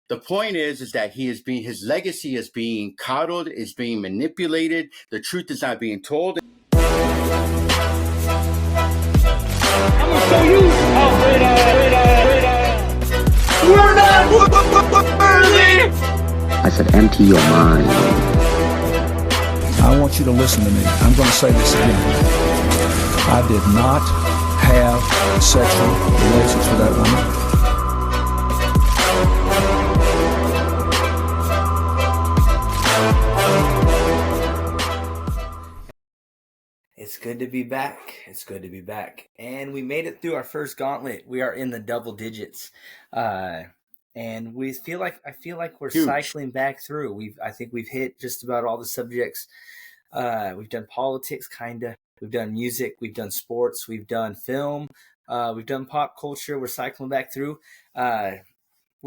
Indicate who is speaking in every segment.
Speaker 1: The point is that his legacy is being coddled, is being manipulated. The truth is not being told.
Speaker 2: I'm gonna show you how great I am. We're not worthy.
Speaker 3: I said, empty your mind.
Speaker 4: I want you to listen to me. I'm going to say this again. I did not have sexual relations with that woman.
Speaker 5: It's good to be back. It's good to be back. And we made it through our first gauntlet. We are in the double digits. And I feel like we're cycling back through. I think we've hit just about all the subjects. We've done politics, kind of. We've done music. We've done sports. We've done film. We've done pop culture. We're cycling back through. We're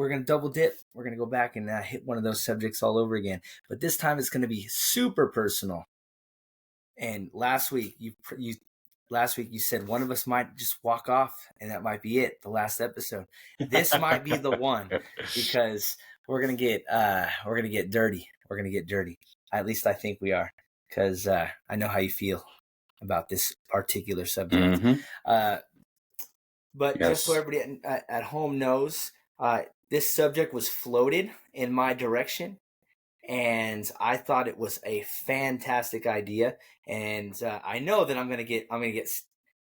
Speaker 5: going to double dip. We're going to go back and hit one of those subjects all over again. But this time it's going to be super personal. And last week you said one of us might just walk off, and that might be it. The last episode. This might be the one, because we're gonna get dirty. We're gonna get dirty. At least I think we are, because I know how you feel about this particular subject.
Speaker 1: Mm-hmm.
Speaker 5: But
Speaker 1: Yes.
Speaker 5: just so everybody at home knows, this subject was floated in my direction. And I thought it was a fantastic idea, and I know that I'm gonna get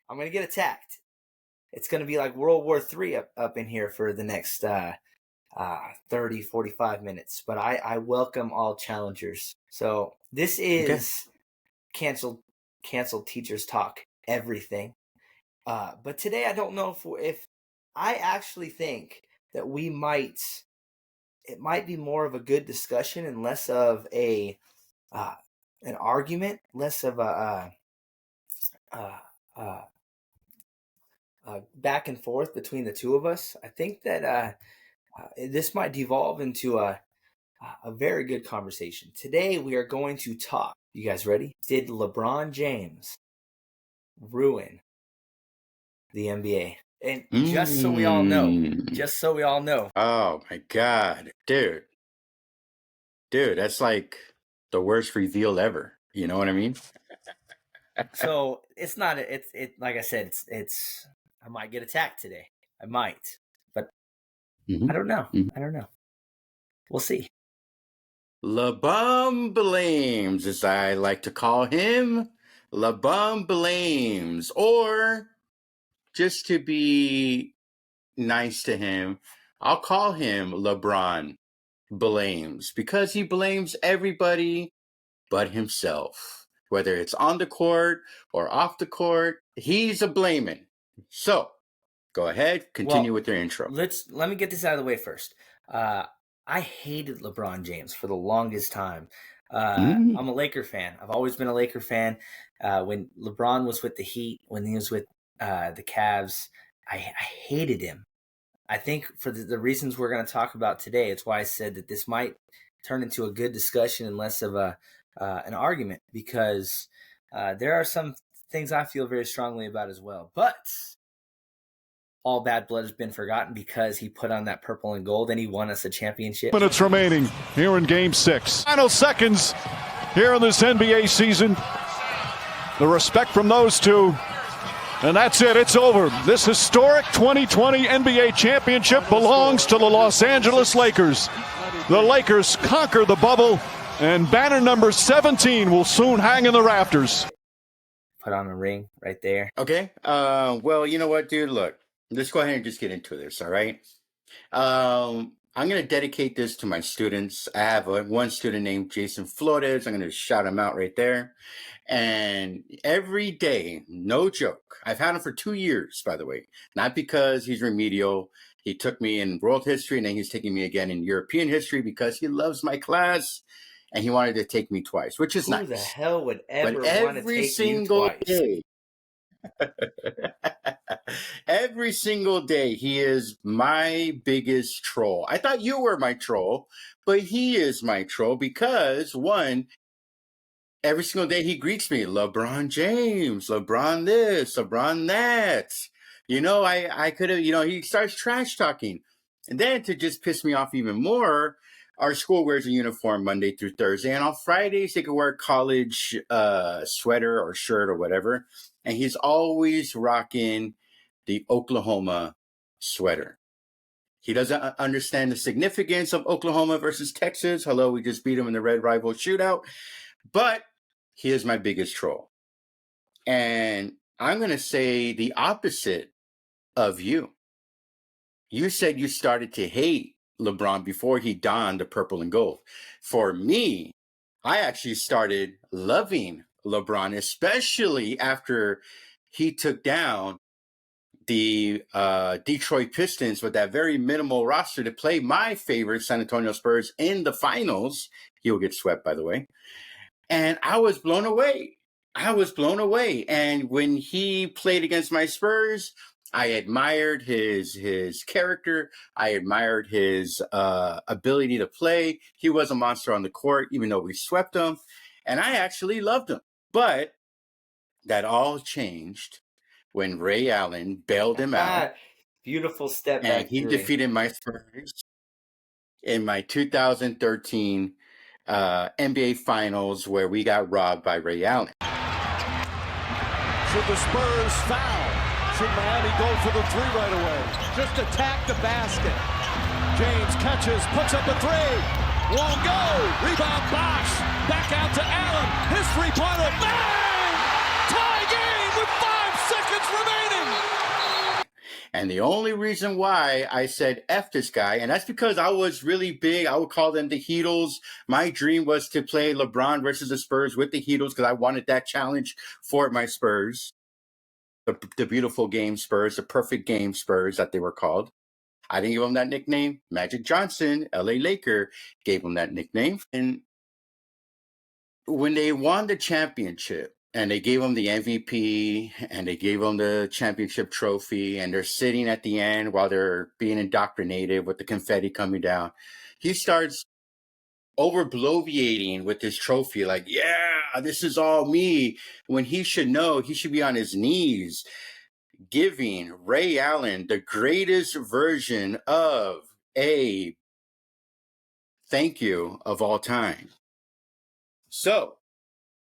Speaker 5: attacked. It's gonna be like World War III up in here for the next 30, 45 minutes. But I welcome all challengers. So this is canceled teachers talk everything. But today I don't know if I actually think that it might be more of a good discussion and less of an argument, less of a back and forth between the two of us. I think that this might devolve into a very good conversation. Today we are going to talk. You guys ready? Did LeBron James ruin the NBA? And just so we all know.
Speaker 1: Oh my God, dude, that's like the worst reveal ever. You know what I mean?
Speaker 5: So it's not. It's like I said. It's. I might get attacked today. I might, but
Speaker 1: Mhm.
Speaker 5: I don't know.
Speaker 1: Mhm.
Speaker 5: I don't know. We'll see.
Speaker 1: LeBron Blames, as I like to call him, LeBron Blames, or just to be nice to him, I'll call him LeBron Blames, because he blames everybody but himself. Whether it's on the court or off the court, he's a blaming. So, go ahead, continue with your intro.
Speaker 5: Let me get this out of the way first. I hated LeBron James for the longest time. I'm a Laker fan. I've always been a Laker fan. When LeBron was with the Heat, when he was with the Cavs, I hated him. I think for the reasons we're going to talk about today, it's why I said that this might turn into a good discussion and less of an argument, because there are some things I feel very strongly about as well. But all bad blood has been forgotten, because he put on that purple and gold and he won us a championship.
Speaker 6: Minutes remaining here in Game 6. Final seconds here in this NBA season. The respect from those two. And that's it. It's over. This historic 2020 NBA championship belongs to the Los Angeles Lakers. The Lakers conquer the bubble, and banner number 17 will soon hang in the rafters.
Speaker 5: Put on a ring right there.
Speaker 1: Okay. Well, you know what, dude? Look, let's go ahead and just get into this, all right? I'm going to dedicate this to my students. I have one student named Jason Flores. I'm going to shout him out right there. And every day, no joke, I've had him for 2 years, by the way, not because he's remedial. He took me in world history, and then he's taking me again in European history, because he loves my class, and he wanted to take me twice, which is nice.
Speaker 5: Who the hell would ever
Speaker 1: But
Speaker 5: want to
Speaker 1: every
Speaker 5: take
Speaker 1: single
Speaker 5: you twice?
Speaker 1: day, every single day, he is my biggest troll. I thought you were my troll, but he is my troll, because one, every single day he greets me, LeBron James, LeBron this, LeBron that. You know, I could have, he starts trash talking. And then to just piss me off even more, our school wears a uniform Monday through Thursday, and on Fridays they could wear a college sweater or shirt or whatever. And he's always rocking the Oklahoma sweater. He doesn't understand the significance of Oklahoma versus Texas. Hello, we just beat them in the Red Rival Shootout. But he is my biggest troll. And I'm going to say the opposite of you. You said you started to hate LeBron before he donned the purple and gold. For me, I actually started loving LeBron, especially after he took down the Detroit Pistons with that very minimal roster to play my favorite San Antonio Spurs in the finals. He'll get swept, by the way. And I was blown away. And when he played against my Spurs, I admired his character. I admired his ability to play. He was a monster on the court, even though we swept him. And I actually loved him. But that all changed when Ray Allen bailed him out.
Speaker 5: Beautiful step
Speaker 1: and
Speaker 5: back
Speaker 1: he
Speaker 5: three.
Speaker 1: defeated my Spurs in my 2013 NBA Finals, where we got robbed by Ray Allen.
Speaker 6: Should the Spurs foul? Should Miami go for the three right away?
Speaker 2: Just attack the basket.
Speaker 6: James catches, puts up a three. Won't go. Rebound, Bosh. Back out to Allen. His three-pointer. Bang! Tie game with 5 seconds remaining.
Speaker 1: And the only reason why I said F this guy, and that's because I was really big. I would call them the Heatles. My dream was to play LeBron versus the Spurs with the Heatles because I wanted that challenge for my Spurs. The beautiful game Spurs, the perfect game Spurs that they were called. I didn't give them that nickname. Magic Johnson, LA Laker, gave them that nickname. And when they won the championship, and they gave him the MVP, and they gave him the championship trophy, and they're sitting at the end while they're being indoctrinated with the confetti coming down, he starts over-bloviating with his trophy, like, yeah, this is all me, when he should know, he should be on his knees giving Ray Allen the greatest version of a thank you of all time. So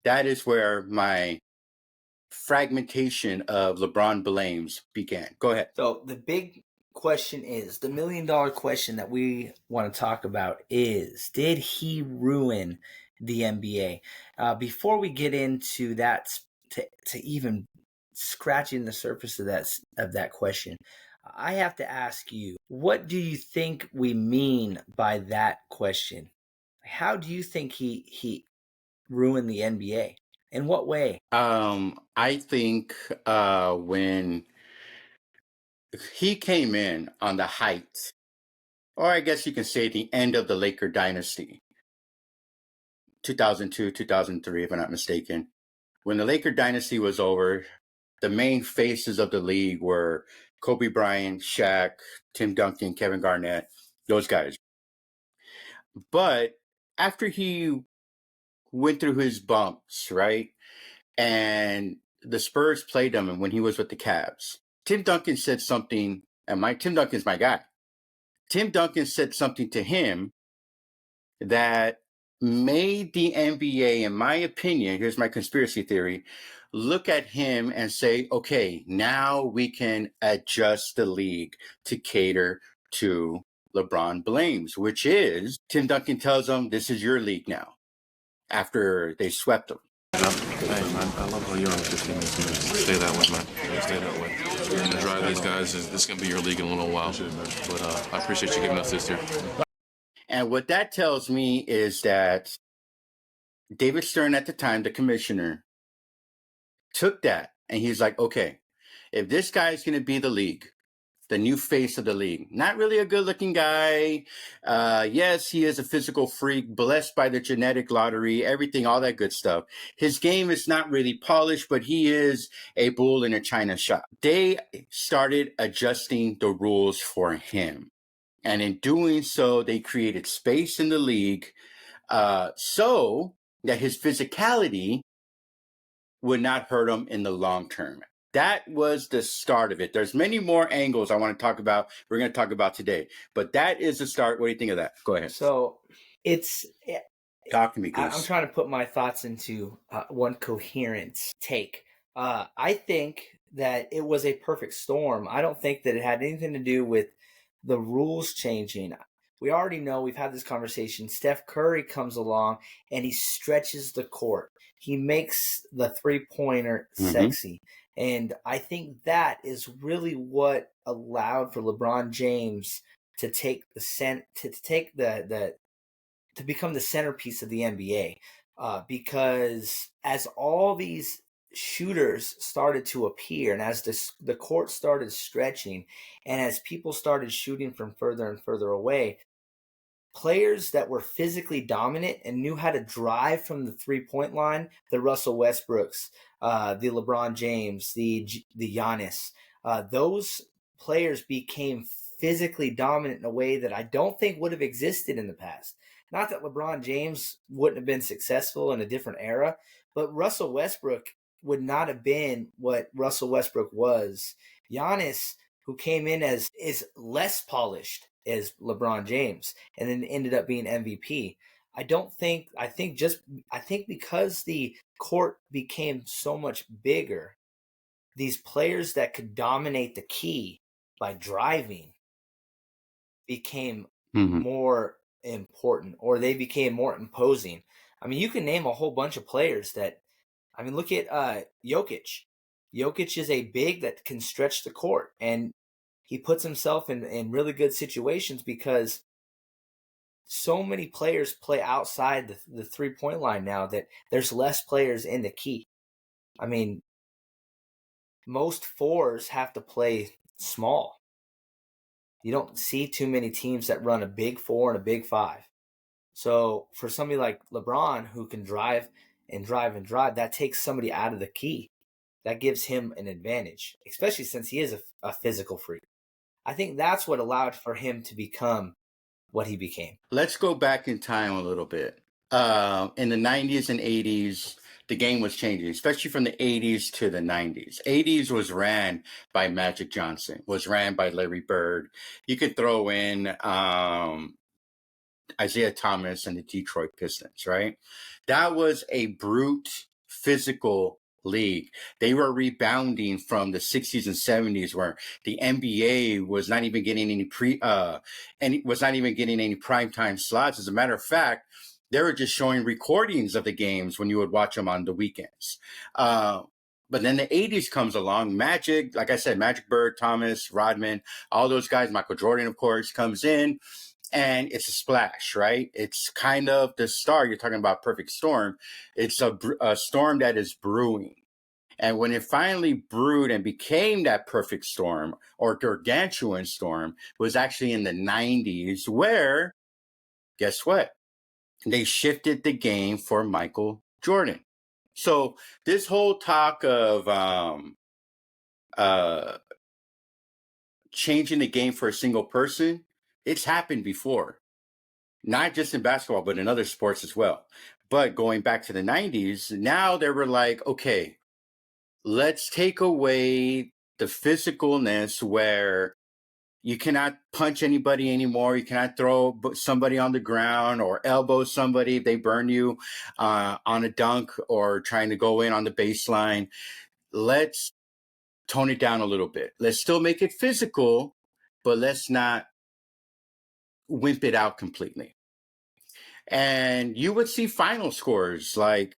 Speaker 1: that is where my fragmentation of LeBron blames began. Go ahead.
Speaker 5: So the big question is, the $1 million question that we want to talk about is, did he ruin the NBA? Before we get into that, to even scratching the surface of that question, I have to ask you, what do you think we mean by that question? How do you think he ruined the NBA? In what way?
Speaker 1: I think when he came in on the height, or I guess you can say the end of the Laker dynasty, 2002, 2003, if I'm not mistaken. When the Laker dynasty was over, the main faces of the league were Kobe Bryant, Shaq, Tim Duncan, Kevin Garnett, those guys. But after he went through his bumps, right, and the Spurs played him, and when he was with the Cavs, Tim Duncan said something, and Tim Duncan's my guy. Tim Duncan said something to him that made the NBA, in my opinion, here's my conspiracy theory, look at him and say, okay, now we can adjust the league to cater to LeBron blames, which is Tim Duncan tells him, this is your league now, after they swept him.
Speaker 7: Hey, man, I love how you're on 15 minutes, man. Stay that way, man. Stay that way. You're going to drive these guys. This is going to be your league in a little while. But I appreciate you giving us this year.
Speaker 1: And what that tells me is that David Stern at the time, the commissioner, took that and he's like, okay, if this guy is going to be the league, the new face of the league, not really a good looking guy. Yes, he is a physical freak, blessed by the genetic lottery, everything, all that good stuff. His game is not really polished, but he is a bull in a china shop. They started adjusting the rules for him. And in doing so, they created space in the league so that his physicality would not hurt him in the long term. that was the start of it. There's many more angles I want to talk about. We're going to talk about today, but that is the start. What do you think of that? Go ahead.
Speaker 5: So it's
Speaker 1: Talk to me, Goose.
Speaker 5: I'm trying to put my thoughts into one coherent take. I think that it was a perfect storm. I don't think that it had anything to do with the rules changing. We already know, we've had this conversation. Steph Curry comes along and he stretches the court. He makes the three-pointer sexy. And I think that is really what allowed for LeBron James to take to become the centerpiece of the NBA. Because as all these shooters started to appear, and as the court started stretching, and as people started shooting from further and further away, players that were physically dominant and knew how to drive from the three-point line, the Russell Westbrooks, the LeBron James, the Giannis, those players became physically dominant in a way that I don't think would have existed in the past. Not that LeBron James wouldn't have been successful in a different era, but Russell Westbrook would not have been what Russell Westbrook was. Giannis, who came in as is less polished as LeBron James and then ended up being MVP. I think because the court became so much bigger, these players that could dominate the key by driving became more important, or they became more imposing. I mean, you can name a whole bunch of players that, I mean, look at Jokic. Jokic is a big that can stretch the court, and he puts himself in really good situations because so many players play outside the three-point line now that there's less players in the key. I mean, most fours have to play small. You don't see too many teams that run a big four and a big five. So for somebody like LeBron who can drive and drive and drive, that takes somebody out of the key. That gives him an advantage, especially since he is a physical freak. I think that's what allowed for him to become what he became.
Speaker 1: Let's go back in time a little bit. In the 90s and 80s, the game was changing, especially from the 80s to the 90s. 80s was ran by Magic Johnson, was ran by Larry Bird. You could throw in Isaiah Thomas and the Detroit Pistons, right? That was a brute physical league. They were rebounding from the 60s and 70s where the NBA was not even getting any primetime slots. As a matter of fact, they were just showing recordings of the games when you would watch them on the weekends. But then the 80s comes along. Magic, like I said, Magic, Bird, Thomas, Rodman, all those guys, Michael Jordan, of course, comes in. And it's a splash, right? It's kind of the start. You're talking about perfect storm. It's a storm that is brewing. And when it finally brewed and became that perfect storm or gargantuan storm was actually in the 90s where, guess what? They shifted the game for Michael Jordan. So this whole talk of changing the game for a single person, it's happened before, not just in basketball, but in other sports as well. But going back to the 90s, now they were like, okay, let's take away the physicalness where you cannot punch anybody anymore. You cannot throw somebody on the ground or elbow somebody if they burn you on a dunk or trying to go in on the baseline. Let's tone it down a little bit. Let's still make it physical, but let's not wimp it out completely. And you would see final scores like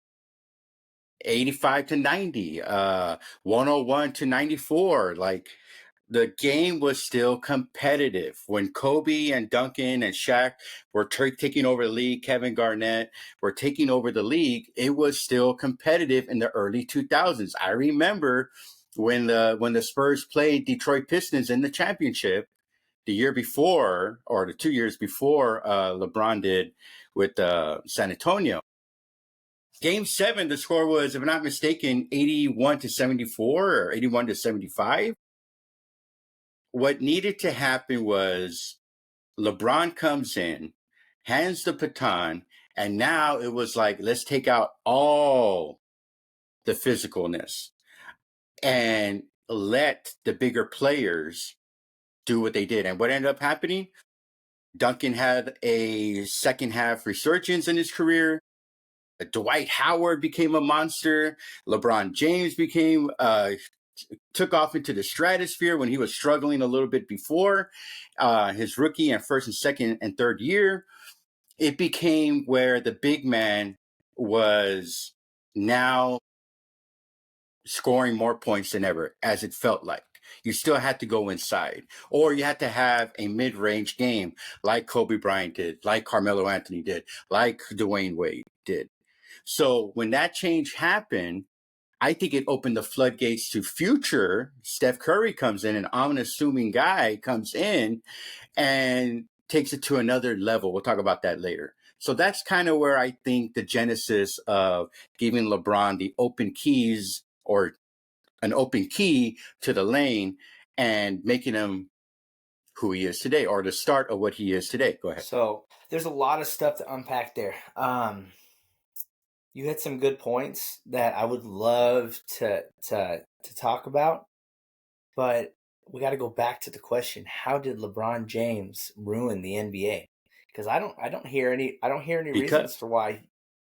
Speaker 1: 85 to 90, 101 to 94. Like the game was still competitive. When Kobe and Duncan and Shaq were taking over the league, Kevin Garnett were taking over the league, it was still competitive in the early 2000s. I remember when the Spurs played Detroit Pistons in the championship the year before, or the 2 years before LeBron did with San Antonio. Game 7, the score was, if I'm not mistaken, 81 to 74 or 81 to 75. What needed to happen was LeBron comes in, hands the baton, and now it was like, let's take out all the physicalness. And let the bigger players do what they did. And what ended up happening? Duncan had a second half resurgence in his career. Dwight Howard became a monster. LeBron James took off into the stratosphere when he was struggling a little bit before his rookie and first and second and third year. It became where the big man was now scoring more points than ever, as it felt like. You still had to go inside, or you had to have a mid-range game like Kobe Bryant did, like Carmelo Anthony did, like Dwayne Wade did. So when that change happened, I think it opened the floodgates to future. Steph Curry comes in, an unassuming guy comes in and takes it to another level. We'll talk about that later. So that's kind of where I think the genesis of giving LeBron the open keys, or an open key to the lane, and making him who he is today, or the start of what he is today. Go ahead.
Speaker 5: So there's a lot of stuff to unpack there. You had some good points that I would love to talk about, but we got to go back to the question: how did LeBron James ruin the NBA? Because I don't hear any reasons for why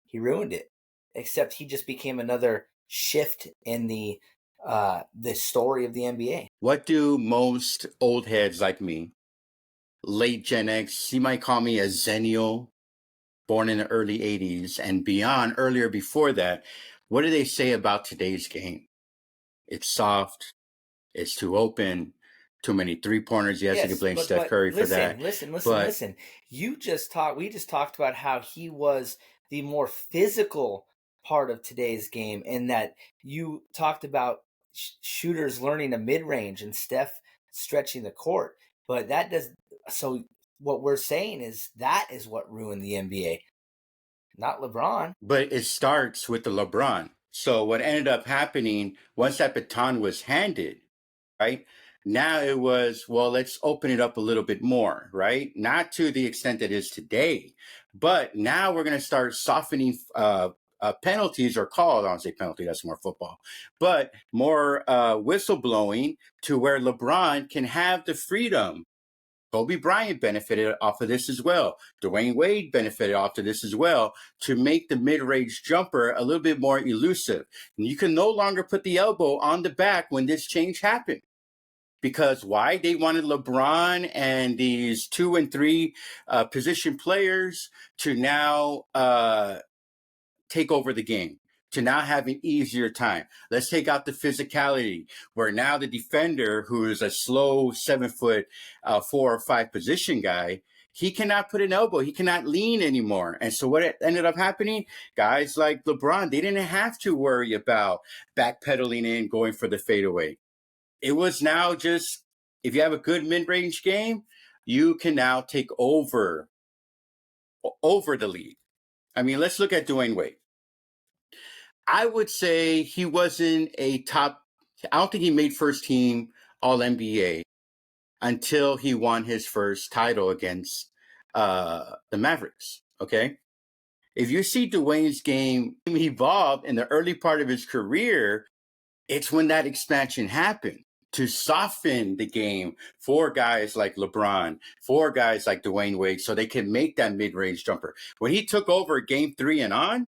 Speaker 5: he ruined it, except he just became another shift in the story of the NBA.
Speaker 1: What do most old heads like me, late Gen X, you might call me a Zennial, born in the early 80s and beyond, earlier before that, what do they say about today's game? It's soft, it's too open, too many three-pointers. Yes, you can blame Steph Curry for that.
Speaker 5: Listen. We just talked about how he was the more physical part of today's game, and that you talked about shooters learning a mid-range and Steph stretching the court. But that does so. What we're saying is that is what ruined the NBA, not LeBron.
Speaker 1: But it starts with the LeBron. So what ended up happening once that baton was handed, right? Now it was, well, let's open it up a little bit more, right? Not to the extent that it is today, but now we're going to start softening penalties, or calls. I don't say penalty, that's more football, but more whistleblowing, to where LeBron can have the freedom. Kobe Bryant benefited off of this as well. Dwayne Wade benefited off of this as well, to make the mid-range jumper a little bit more elusive. And you can no longer put the elbow on the back when this change happened. Because why? They wanted LeBron and these 2 and 3 position players to now take over the game, to now have an easier time. Let's take out the physicality, where now the defender, who is a slow 7 foot, 4 or 5 position guy, he cannot put an elbow. He cannot lean anymore. And so what ended up happening, guys like LeBron, they didn't have to worry about backpedaling in, going for the fadeaway. It was now just, if you have a good mid-range game, you can now take over the league. I mean, let's look at Dwayne Wade. I would say he wasn't a top, I don't think he made first team All-NBA until he won his first title against the Mavericks, okay? If you see Dwayne's game evolve in the early part of his career, it's when that expansion happened to soften the game for guys like LeBron, for guys like Dwayne Wade, so they can make that mid-range jumper. When he took over game 3 and on,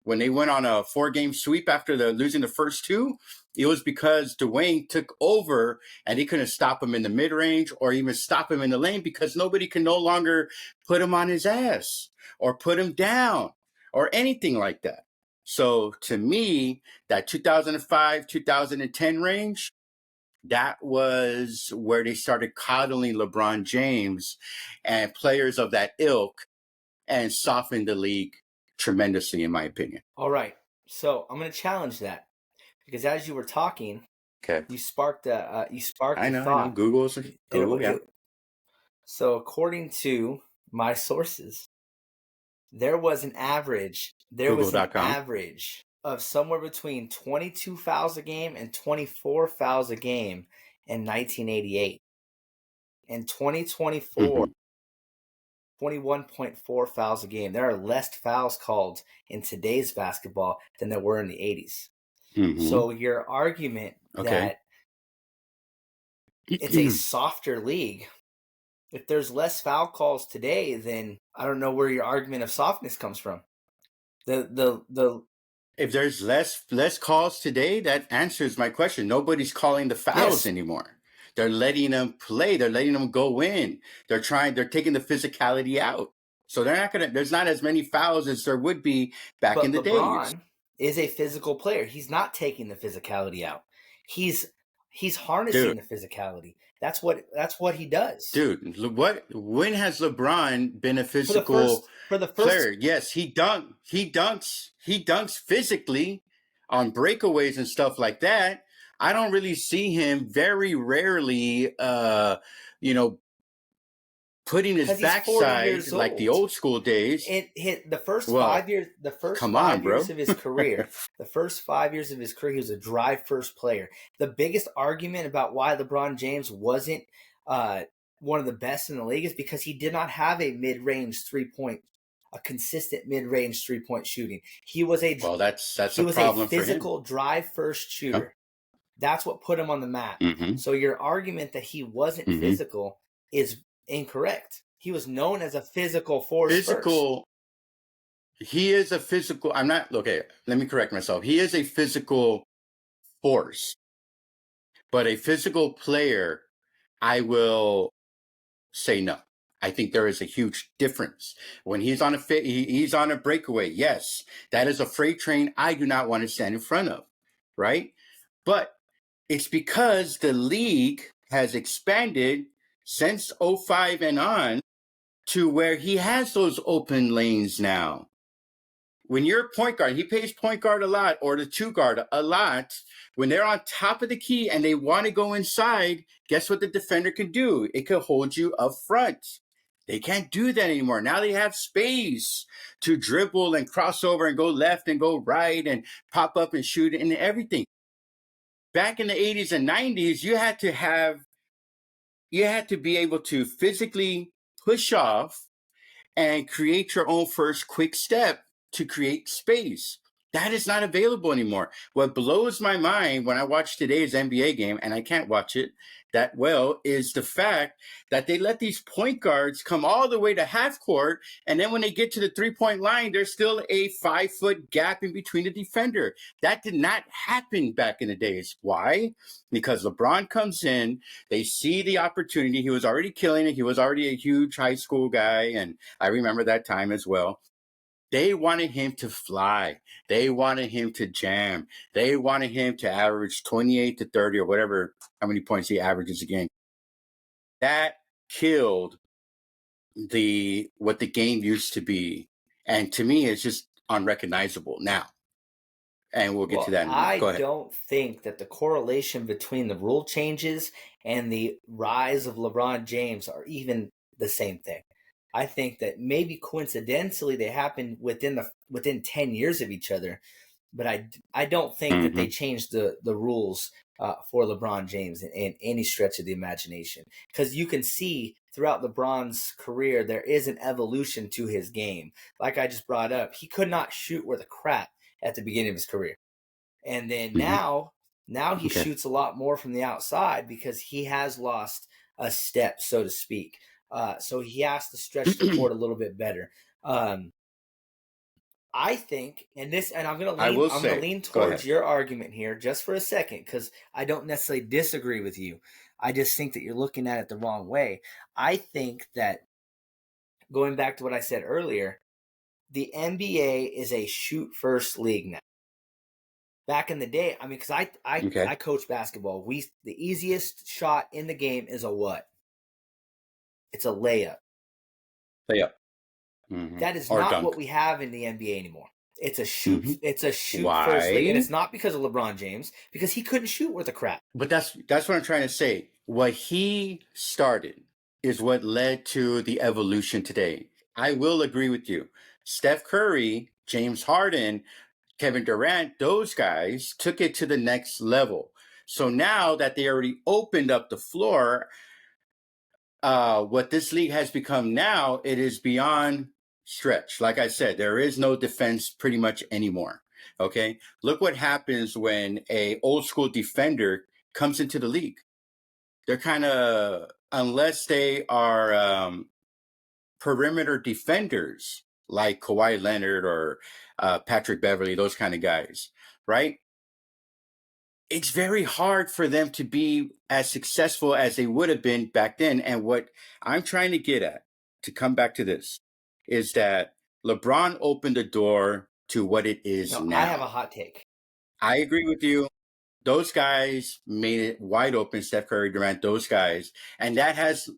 Speaker 1: when they went on a 4-game sweep after losing the first 2, it was because Dwayne took over and he couldn't stop him in the mid-range or even stop him in the lane, because nobody can no longer put him on his ass or put him down or anything like that. So to me, that 2005, 2010 range, that was where they started coddling LeBron James and players of that ilk, and softened the league tremendously, in my opinion.
Speaker 5: All right. So I'm going to challenge that, because as you were talking,
Speaker 1: okay,
Speaker 5: you sparked a thought.
Speaker 1: I know. Google, yeah.
Speaker 5: So according to my sources, there was an average of somewhere between 22 fouls a game and 24 fouls a game in 1988. In 2024, 21.4 fouls a game. There are less fouls called in today's basketball than there were in the 80s. So your argument that it's a softer league. If there's less foul calls today, then I don't know where your argument of softness comes from.
Speaker 1: If there's less calls today, that answers my question. Nobody's calling the fouls anymore. They're letting them play. They're letting them go in. They're taking the physicality out. So there's not as many fouls as there would be back in the days.
Speaker 5: LeBron is a physical player. He's not taking the physicality out. He's harnessing the phicality. That's what he does.
Speaker 1: Dude, when has LeBron been a physical player? Yes, he dunks physically on breakaways and stuff like that. I don't really see him very rarely putting his backside like the old school days.
Speaker 5: It hit the first 5 years. The first 5 years of his career. The first 5 years of his career, he was a drive first player. The biggest argument about why LeBron James wasn't one of the best in the league is because he did not have a consistent mid-range 3-point shooting. He was a
Speaker 1: that's a problem for him.
Speaker 5: Physical drive first shooter. Yep. That's what put him on the map.
Speaker 1: Mm-hmm.
Speaker 5: So your argument that he wasn't physical is incorrect. He was known as a physical force.
Speaker 1: He is a physical. Okay, let me correct myself. He is a physical force, but a physical player, I will say no. I think there is a huge difference. When he's on a breakaway, yes, that is a freight train I do not want to stand in front of, right? But it's because the league has expanded since 2005 and on to where he has those open lanes now. When you're a point guard, he plays point guard a lot, or the two guard a lot. When they're on top of the key and they want to go inside, guess what the defender can do? It can hold you up front. They can't do that anymore. Now they have space to dribble and cross over and go left and go right and pop up and shoot and everything. Back in the 80s and 90s, you had to be able to physically push off and create your own first quick step to create space. That is not available anymore. What blows my mind when I watch today's NBA game, and I can't watch it that well, is the fact that they let these point guards come all the way to half court, and then when they get to the 3-point line, there's still a 5-foot gap in between the defender. That did not happen back in the days. Why? Because LeBron comes in, they see the opportunity. He was already killing it. He was already a huge high school guy, and I remember that time as well. They wanted him to fly. They wanted him to jam. They wanted him to average 28 to 30 or whatever, how many points he averages a game. That killed what the game used to be. And to me, it's just unrecognizable now. And we'll get to that.
Speaker 5: Go ahead. I don't think that the correlation between the rule changes and the rise of LeBron James are even the same thing. I think that maybe coincidentally they happened within 10 years of each other, but I don't think that they changed the rules for LeBron James in any stretch of the imagination. Because you can see throughout LeBron's career there is an evolution to his game. Like I just brought up, he could not shoot worth a crap at the beginning of his career, and then now he shoots a lot more from the outside because he has lost a step, so to speak. So he has to stretch the court a little bit better. I think, and I'm going to lean towards your argument here just for a second, because I don't necessarily disagree with you. I just think that you're looking at it the wrong way. I think that, going back to what I said earlier, the NBA is a shoot first league now. Back in the day, I mean, because I coach basketball. The easiest shot in the game is a what? It's a layup.
Speaker 1: Mm-hmm.
Speaker 5: That is not
Speaker 1: dunk.
Speaker 5: What we have in the NBA anymore. It's a shoot. Mm-hmm. It's a shoot first league, and it's not because of LeBron James, because he couldn't shoot worth a crap.
Speaker 1: But that's what I'm trying to say. What he started is what led to the evolution today. I will agree with you. Steph Curry, James Harden, Kevin Durant, those guys took it to the next level. So now that they already opened up the floor, what this league has become now, it is beyond stretch. Like I said, there is no defense pretty much anymore. Okay, look what happens when a old school defender comes into the league. they're kind of, unless they are perimeter defenders like Kawhi Leonard or Patrick Beverly, those kind of guys, right? It's very hard for them to be as successful as they would have been back then. And what I'm trying to get at, to come back to this, is that LeBron opened the door to what it is
Speaker 5: No,
Speaker 1: now.
Speaker 5: I have a hot take.
Speaker 1: I agree with you. Those guys made it wide open, Steph Curry, Durant, those guys. And that has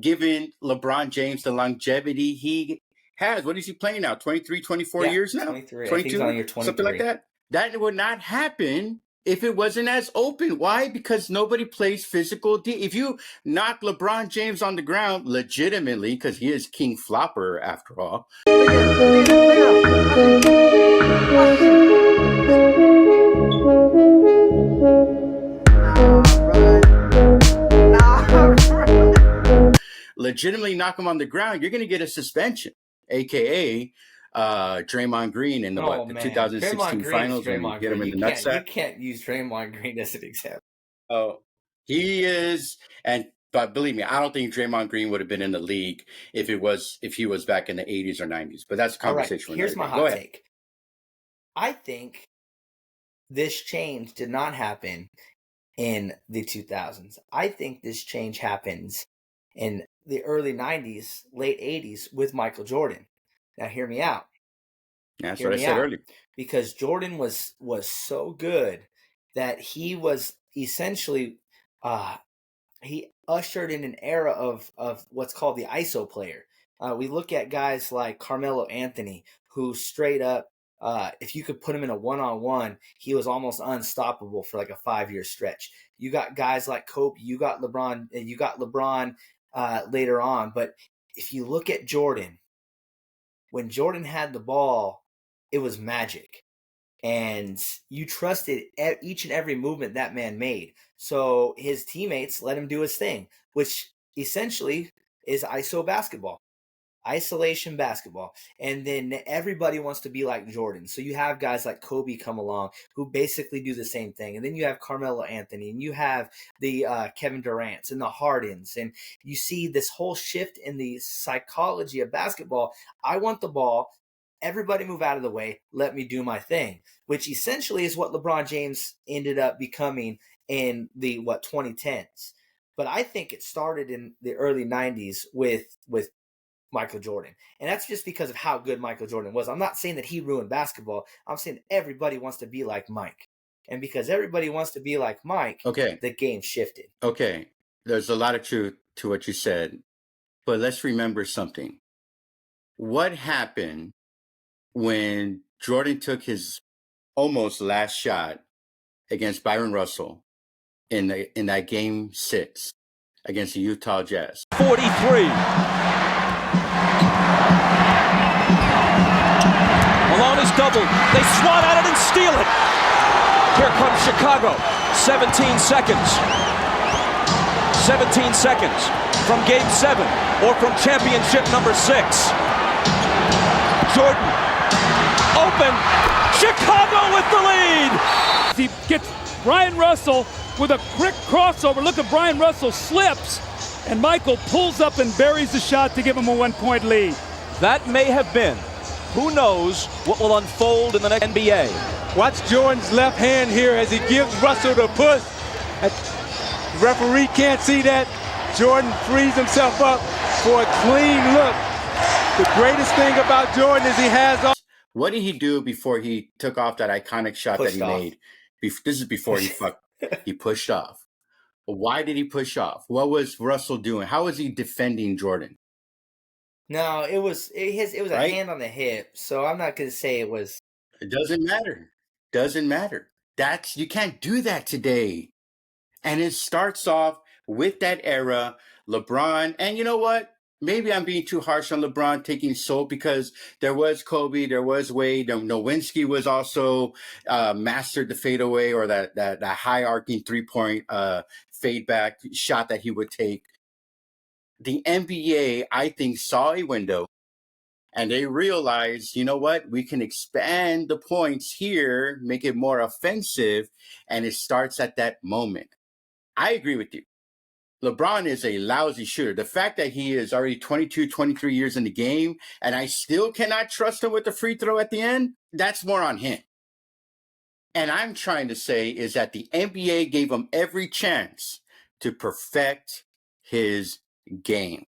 Speaker 1: given LeBron James the longevity he has. What is he playing now? 23, 24 years now?
Speaker 5: 23. I think he's on year 23.
Speaker 1: Something like that. That would not happen if it wasn't as open. Why? Because nobody plays physical. If you knock LeBron James on the ground legitimately, because he is king flopper after all. Legitimately knock him on the ground, you're going to get a suspension, aka Draymond Green in the 2016 finals when you get him in the nutsack.
Speaker 5: You can't use Draymond Green as an example.
Speaker 1: Oh, he is, but believe me, I don't think Draymond Green would have been in the league if he was back in the 80s or 90s. But that's a conversation.
Speaker 5: All right, here's my hot take. I think this change did not happen in the 2000s. I think this change happens in the early 90s, late 80s with Michael Jordan. Now, hear me out.
Speaker 1: That's what I said earlier.
Speaker 5: Because Jordan was so good that he was essentially he ushered in an era of what's called the ISO player. We look at guys like Carmelo Anthony, who straight up, if you could put him in a one-on-one, he was almost unstoppable for like a 5-year stretch. You got guys like Kobe, you got LeBron later on. But if you look at Jordan, when Jordan had the ball, it was magic. And you trusted each and every movement that man made. So his teammates let him do his thing, which essentially is ISO basketball. Isolation basketball. And then everybody wants to be like Jordan. So you have guys like Kobe come along who basically do the same thing. And then you have Carmelo Anthony, and you have the Kevin Durant's and the Hardens. And you see this whole shift in the psychology of basketball. I want the ball. Everybody move out of the way. Let me do my thing, which essentially is what LeBron James ended up becoming in the 2010s. But I think it started in the early 90s with Michael Jordan. And that's just because of how good Michael Jordan was. I'm not saying that he ruined basketball. I'm saying everybody wants to be like Mike. And because everybody wants to be like Mike, the game shifted.
Speaker 1: Okay. There's a lot of truth to what you said. But let's remember something. What happened when Jordan took his almost last shot against Byron Russell in that game 6 against the Utah Jazz?
Speaker 2: 43. Malone is doubled. They swat at it and steal it. Here comes Chicago. 17 seconds. 17 seconds from Game 7 or from championship number 6. Jordan open. Chicago with the lead.
Speaker 8: He gets Brian Russell with a quick crossover. Look at Brian Russell slips, and Michael pulls up and buries the shot to give him a 1-point lead.
Speaker 2: That may have been. Who knows what will unfold in the next NBA.
Speaker 9: Watch Jordan's left hand here as he gives Russell the push. The referee can't see that. Jordan frees himself up for a clean look. The greatest thing about Jordan is he has all.
Speaker 1: What did he do before he took off that iconic shot that he made? This is before he pushed off. Why did he push off? What was Russell doing? How was he defending Jordan?
Speaker 5: No, it was a hand on the hip. So I'm not going to say it was.
Speaker 1: It doesn't matter. Doesn't matter. You can't do that today. And it starts off with that era, LeBron. And you know what? Maybe I'm being too harsh on LeBron taking soap, because there was Kobe, there was Wade. Nowinski was also mastered the fadeaway, or that high arcing 3-point fade back shot that he would take. The NBA, I think, saw a window, and they realized, you know what? We can expand the points here, make it more offensive, and it starts at that moment. I agree with you. LeBron is a lousy shooter. The fact that he is already 22, 23 years in the game, and I still cannot trust him with the free throw at the end, that's more on him. And I'm trying to say is that the NBA gave him every chance to perfect his game.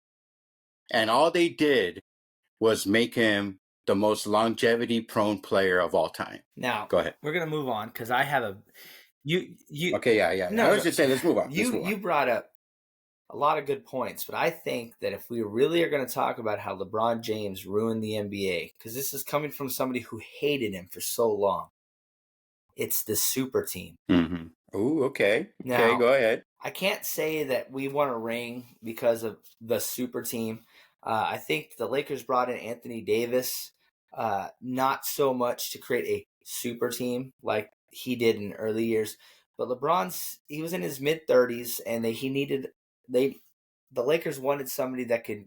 Speaker 1: And all they did was make him the most longevity-prone player of all time.
Speaker 5: Now,
Speaker 1: go ahead.
Speaker 5: We're going to move on because I have a...
Speaker 1: Okay, yeah. No, I was just saying, let's move on.
Speaker 5: You brought up a lot of good points, but I think that if we really are going to talk about how LeBron James ruined the NBA, because this is coming from somebody who hated him for so long, it's the super team.
Speaker 1: Mm-hmm. Oh, okay.
Speaker 5: Now,
Speaker 1: okay, go ahead.
Speaker 5: I can't say that we won a ring because of the super team. I think the Lakers brought in Anthony Davis, not so much to create a super team like he did in early years, but he was in his mid-30s, and the Lakers wanted somebody that could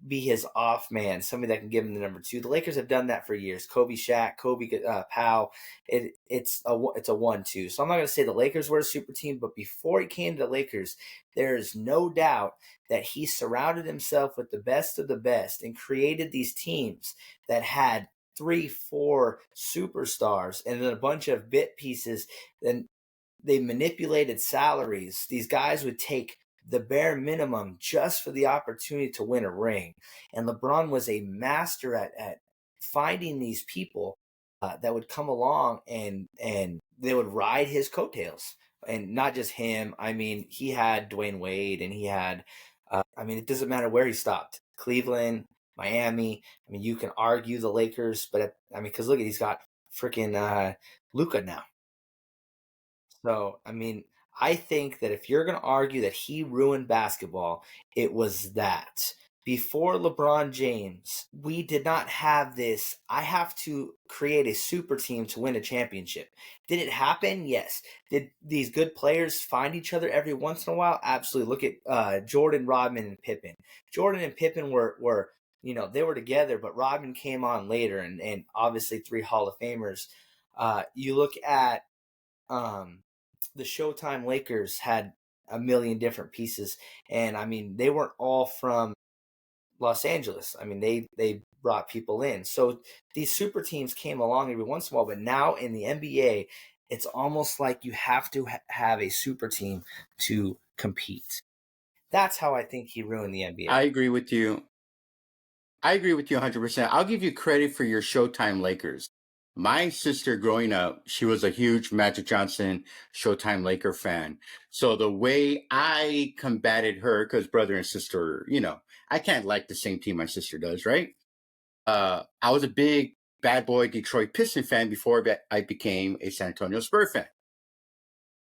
Speaker 5: be his off man, somebody that can give him the number 2. The Lakers have done that for years. Kobe, Shaq, Kobe, Powell. It's a 1-2. So I'm not going to say the Lakers were a super team, but before he came to the Lakers, there is no doubt that he surrounded himself with the best of the best and created these teams that had 3-4 superstars and then a bunch of bit pieces. Then they manipulated salaries. These guys would take the bare minimum just for the opportunity to win a ring. And LeBron was a master at finding these people that would come along and they would ride his coattails. And not just him. I mean, he had Dwayne Wade, and he had, it doesn't matter where he stopped. Cleveland, Miami. I mean, you can argue the Lakers, but because look, he's got freaking Luka now. So, I think that if you're going to argue that he ruined basketball, it was that. Before LeBron James, we did not have this, I have to create a super team to win a championship. Did it happen? Yes. Did these good players find each other every once in a while? Absolutely. Look at Jordan, Rodman, and Pippen. Jordan and Pippen were they were together, but Rodman came on later, and obviously 3 Hall of Famers. You look at the Showtime Lakers had a million different pieces, and they weren't all from Los Angeles. They brought people in. So these super teams came along every once in a while, but now in the NBA, it's almost like you have to have a super team to compete. That's how I think he ruined the NBA.
Speaker 1: I agree with you. 100%. I'll give you credit for your Showtime Lakers. My sister growing up, she was a huge Magic Johnson Showtime Laker fan. So the way I combated her, because brother and sister, I can't like the same team my sister does, right? I was a big bad boy Detroit Piston fan before I became a San Antonio Spurs fan.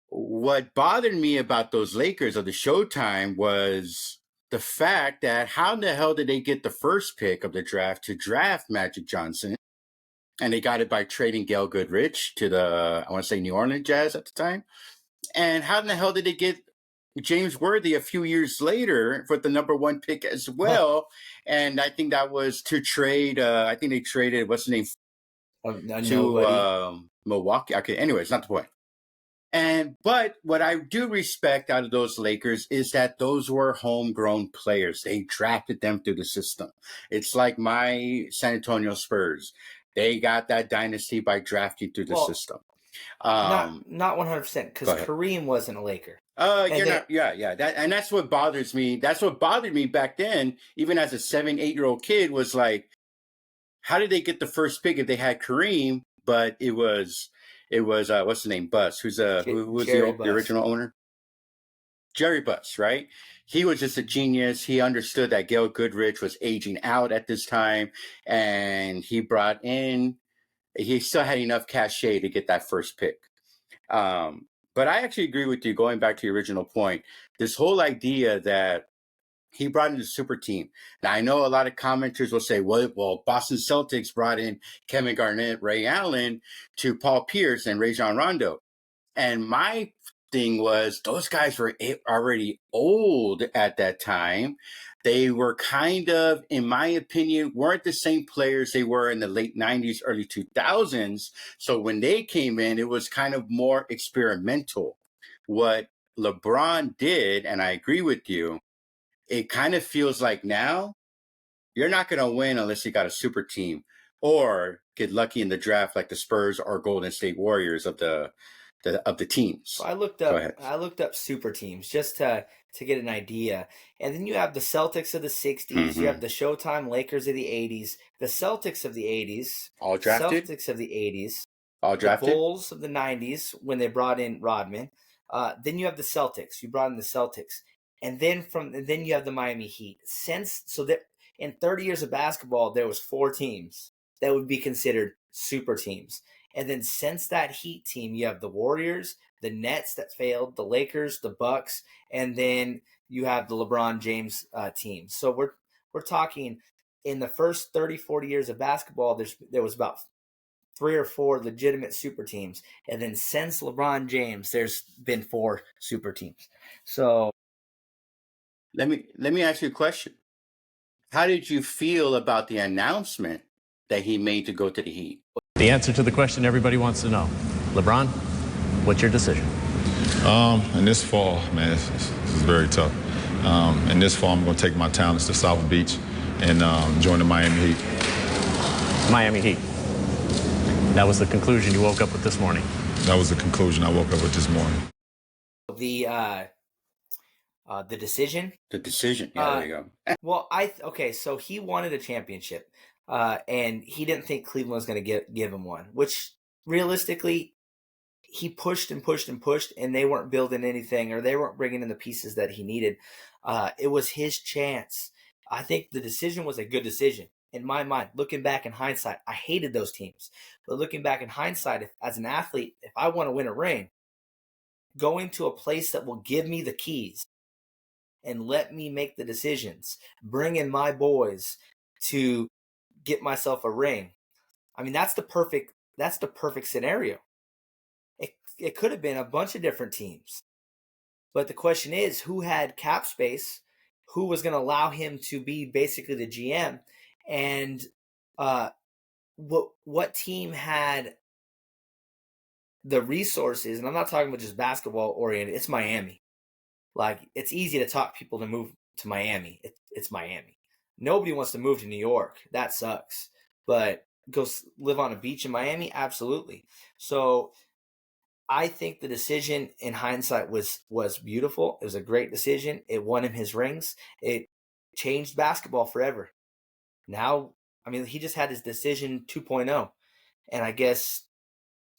Speaker 1: What bothered me about those Lakers of the Showtime was the fact that how in the hell did they get the first pick of the draft to draft Magic Johnson? And they got it by trading Gail Goodrich to the, I want to say, New Orleans Jazz at the time. And how in the hell did they get James Worthy a few years later for the number 1 pick as well? And I think that was to trade, I think they traded, what's the name? To Milwaukee. Okay, anyways, not the point. But what I do respect out of those Lakers is that those were homegrown players. They drafted them through the system. It's like my San Antonio Spurs. They got that dynasty by drafting through the system.
Speaker 5: Not 100%, because Kareem wasn't a Laker.
Speaker 1: That's what bothers me. That's what bothered me back then, even as a 7-8-year-old kid, was like, how did they get the first pick if they had Kareem? But it was what's the name? Buss. Who was the original owner? Jerry Buss, right? He was just a genius. He understood that Gail Goodrich was aging out at this time, and he still had enough cachet to get that first pick. But I actually agree with you, going back to your original point, this whole idea that he brought in the super team. Now, I know a lot of commenters will say, well, Boston Celtics brought in Kevin Garnett, Ray Allen to Paul Pierce and Rajon Rondo. And my thing was, those guys were already old at that time. They were kind of, in my opinion, weren't the same players they were in the late 90s, early 2000s. So when they came in, it was kind of more experimental. What LeBron did, and I agree with you, it kind of feels like now you're not going to win unless you got a super team or get lucky in the draft like the Spurs or Golden State Warriors of the teams.
Speaker 5: So I looked up super teams just to get an idea. And then you have the Celtics of the 60s, you have the Showtime Lakers of the 80s, the Celtics of the 80s,
Speaker 1: all drafted.
Speaker 5: Celtics of the 80s,
Speaker 1: all drafted.
Speaker 5: The Bulls of the 90s when they brought in Rodman. Then you have the Celtics. You brought in the Celtics. And then you have the Miami Heat. In 30 years of basketball, there was 4 teams that would be considered super teams. And then since that Heat team, you have the Warriors, the Nets that failed, the Lakers, the Bucks, and then you have the LeBron James team. So we're talking in the first 30, 40 years of basketball, there was about 3 or 4 legitimate super teams. And then since LeBron James, there's been 4 super teams. So
Speaker 1: let me ask you a question. How did you feel about the announcement that he made to go to the Heat?
Speaker 10: The answer to the question everybody wants to know. LeBron, what's your decision?
Speaker 11: In this fall, man, this is very tough. In this fall, I'm going to take my talents to South Beach and join the Miami Heat.
Speaker 10: Miami Heat. That was the conclusion you woke up with this morning.
Speaker 11: That was the conclusion I woke up with this morning.
Speaker 5: The decision.
Speaker 1: The decision. Yeah, there you go.
Speaker 5: Well, so he wanted a championship, and he didn't think Cleveland was going to give him one. Which realistically, he pushed and pushed and pushed, and they weren't building anything, or they weren't bringing in the pieces that he needed. It was his chance. I think the decision was a good decision in my mind. Looking back in hindsight, I hated those teams, but looking back in hindsight, as an athlete, if I want to win a ring, going to a place that will give me the keys and let me make the decisions, bring in my boys to get myself a ring. I mean, that's the perfect scenario. It could have been a bunch of different teams. But the question is, who had cap space? Who was going to allow him to be basically the GM? And what team had the resources? And I'm not talking about just basketball oriented. It's Miami. Like, it's easy to talk people to move to Miami. It's Miami. Nobody wants to move to New York. That sucks. But go live on a beach in Miami? Absolutely. So I think the decision in hindsight was beautiful. It was a great decision. It won him his rings. It changed basketball forever. Now, I mean, he just had his decision 2.0. And I guess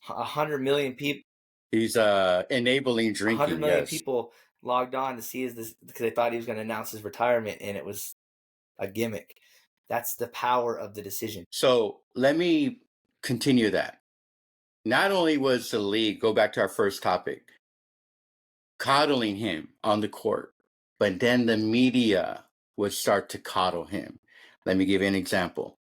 Speaker 5: 100 million people.
Speaker 1: He's enabling drinking.
Speaker 5: 100 million people logged on to see because they thought he was going to announce his retirement, and it was a gimmick. That's the power of the decision.
Speaker 1: So let me continue that. Not only was the league, go back to our first topic, coddling him on the court, but then the media would start to coddle him. Let me give you an example.